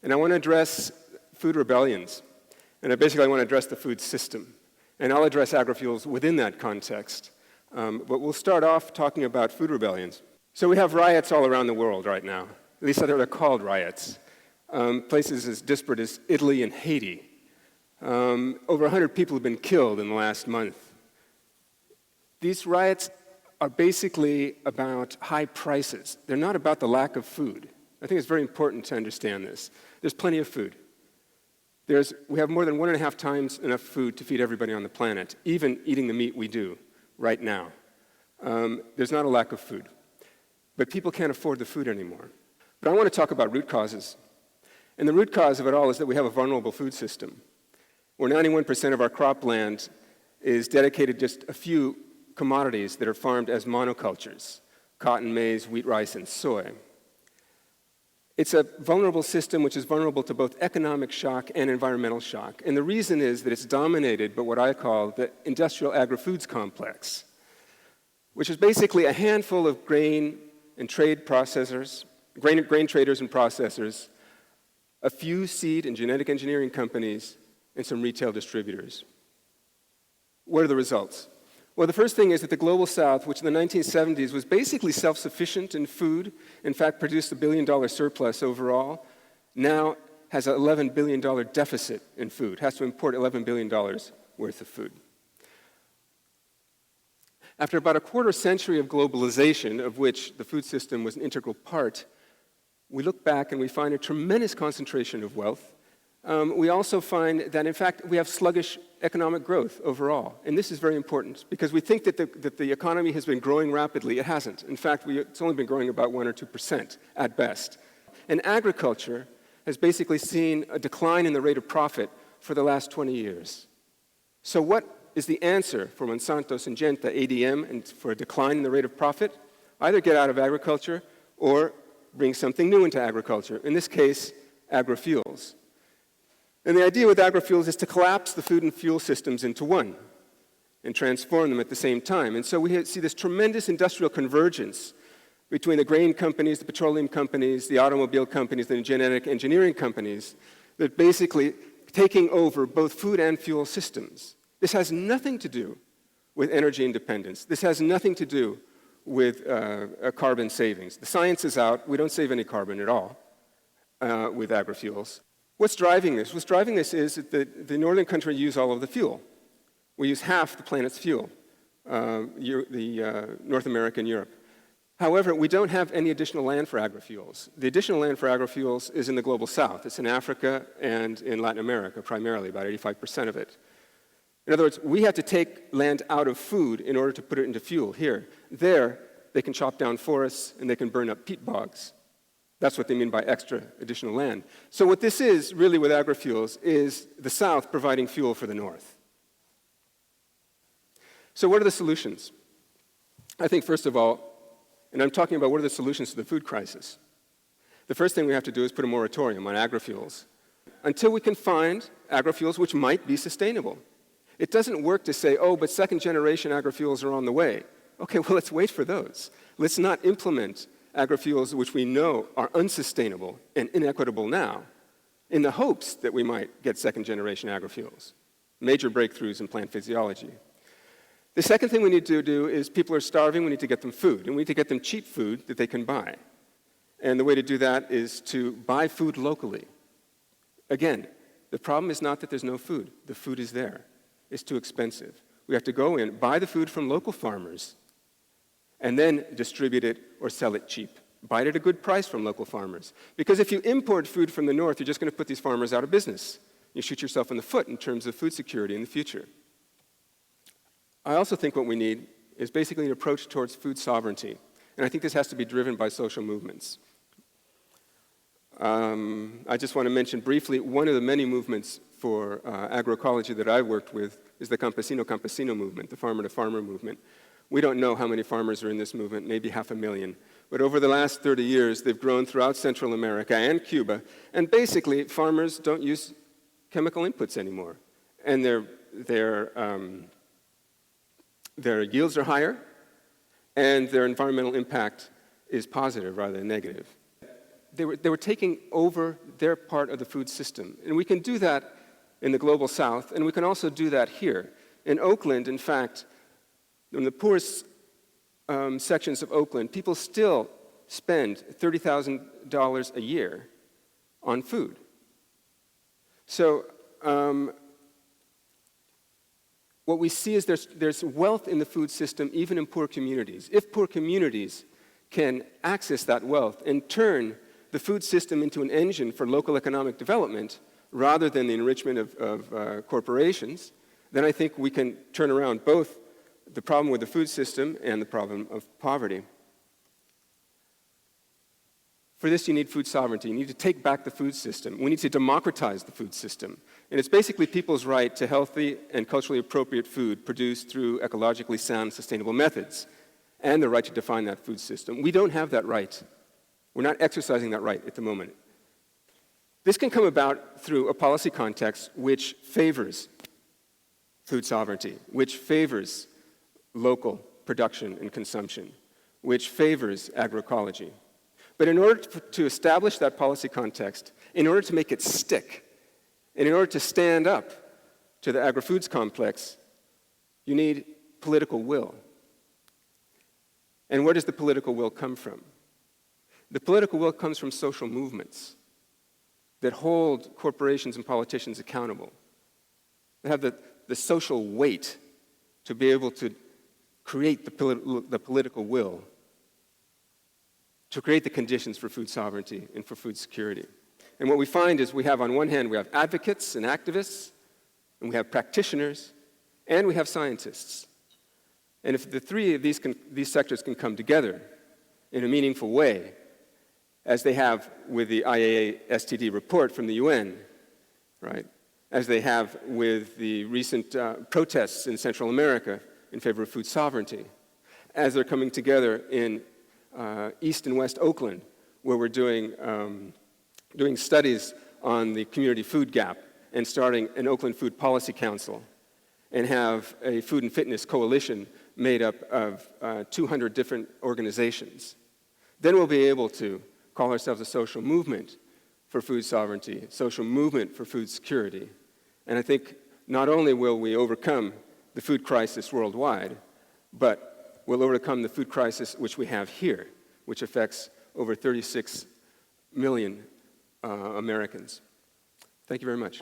And I want to address food rebellions. And I basically want to address the food system. And I'll address agrofuels within that context. But we'll start off talking about food rebellions. So we have riots all around the world right now. At least they're called riots. Places as disparate as Italy and Haiti. Over 100 people have been killed in the last month. These riots are basically about high prices. They're not about the lack of food. I think it's very important to understand this. There's plenty of food. We have more than 1.5 times enough food to feed everybody on the planet, even eating the meat we do right now. There's not a lack of food. But people can't afford the food anymore. But I want to talk about root causes. And the root cause of it all is that we have a vulnerable food system, where 91% of our cropland is dedicated to just a few commodities that are farmed as monocultures: cotton, maize, wheat, rice, and soy. It's a vulnerable system which is vulnerable to both economic shock and environmental shock. And the reason is that it's dominated by what I call the industrial agri-foods complex, which is basically a handful of grain and trade processors, grain traders and processors, a few seed and genetic engineering companies, and some retail distributors. What are the results? Well, the first thing is that the Global South, which in the 1970s was basically self-sufficient in food, in fact produced $1 billion surplus overall, now has an $11 billion deficit in food, has to import $11 billion worth of food. After about a quarter century of globalization, of which the food system was an integral part, we look back and we find a tremendous concentration of wealth. We also find that, in fact, we have sluggish economic growth overall. And this is very important because we think that the economy has been growing rapidly. It hasn't. In fact, it's only been growing about 1 or 2% at best. And agriculture has basically seen a decline in the rate of profit for the last 20 years. So what is the answer for Monsanto, Syngenta, ADM, and for a decline in the rate of profit? Either get out of agriculture or bring something new into agriculture, in this case, agrofuels. And the idea with agrofuels is to collapse the food and fuel systems into one and transform them at the same time. And so we see this tremendous industrial convergence between the grain companies, the petroleum companies, the automobile companies, the genetic engineering companies, that basically taking over both food and fuel systems. This has nothing to do with energy independence. This has nothing to do with carbon savings. The science is out. We don't save any carbon at all with agrofuels. What's driving this? What's driving this is that the northern country use all of the fuel. We use half the planet's fuel, North America and Europe. However, we don't have any additional land for agrofuels. The additional land for agrofuels is in the global south. It's in Africa and in Latin America, primarily, about 85% of it. In other words, we have to take land out of food in order to put it into fuel here. There, they can chop down forests and they can burn up peat bogs. That's what they mean by extra additional land. So what this is, really, with agrofuels, is the South providing fuel for the North. So what are the solutions? I think, first of all, and I'm talking about what are the solutions to the food crisis. The first thing we have to do is put a moratorium on agrofuels until we can find agrofuels which might be sustainable. It doesn't work to say, oh, but second-generation agrofuels are on the way. Okay, well, let's wait for those. Let's not implement agrofuels which we know are unsustainable and inequitable now in the hopes that we might get second-generation agrofuels. Major breakthroughs in plant physiology. The second thing we need to do is people are starving, we need to get them food, and we need to get them cheap food that they can buy. And the way to do that is to buy food locally. Again, the problem is not that there's no food. The food is there. It's too expensive. We have to go in, buy the food from local farmers, and then distribute it or sell it cheap. Buy it at a good price from local farmers. Because if you import food from the north, you're just going to put these farmers out of business. You shoot yourself in the foot in terms of food security in the future. I also think what we need is basically an approach towards food sovereignty. And I think this has to be driven by social movements. I just want to mention briefly one of the many movements for agroecology that I've worked with is the campesino-campesino movement, the farmer-to-farmer movement. We don't know how many farmers are in this movement, maybe 500,000. But over the last 30 years, they've grown throughout Central America and Cuba. And basically, farmers don't use chemical inputs anymore. And their yields are higher, and their environmental impact is positive rather than negative. they were taking over their part of the food system. And we can do that in the global south, and we can also do that here. In Oakland, in fact, in the poorest sections of Oakland, people still spend $30,000 a year on food. So what we see is there's wealth in the food system even in poor communities. If poor communities can access that wealth and turn the food system into an engine for local economic development rather than the enrichment of corporations, then I think we can turn around both the problem with the food system and the problem of poverty. For this, you need food sovereignty. You need to take back the food system. We need to democratize the food system. And it's basically people's right to healthy and culturally appropriate food produced through ecologically sound, sustainable methods, and the right to define that food system. We don't have that right. We're not exercising that right at the moment. This can come about through a policy context which favors food sovereignty, which favors local production and consumption, which favors agroecology. But in order to establish that policy context, in order to make it stick, and in order to stand up to the agri-foods complex, you need political will. And where does the political will come from? The political will comes from social movements that hold corporations and politicians accountable, that have the social weight to be able to create the political will, to create the conditions for food sovereignty and for food security. And what we find is we have, on one hand, we have advocates and activists, and we have practitioners, and we have scientists. And if the three of these sectors can come together in a meaningful way, as they have with the IAA STD report from the UN, right? As they have with the recent protests in Central America in favor of food sovereignty, as they're coming together in East and West Oakland, where we're doing studies on the community food gap and starting an Oakland Food Policy Council, and have a food and fitness coalition made up of 200 different organizations. Then we'll be able to call ourselves a social movement for food sovereignty, social movement for food security. And I think not only will we overcome the food crisis worldwide, but we'll overcome the food crisis which we have here, which affects over 36 million Americans. Thank you very much.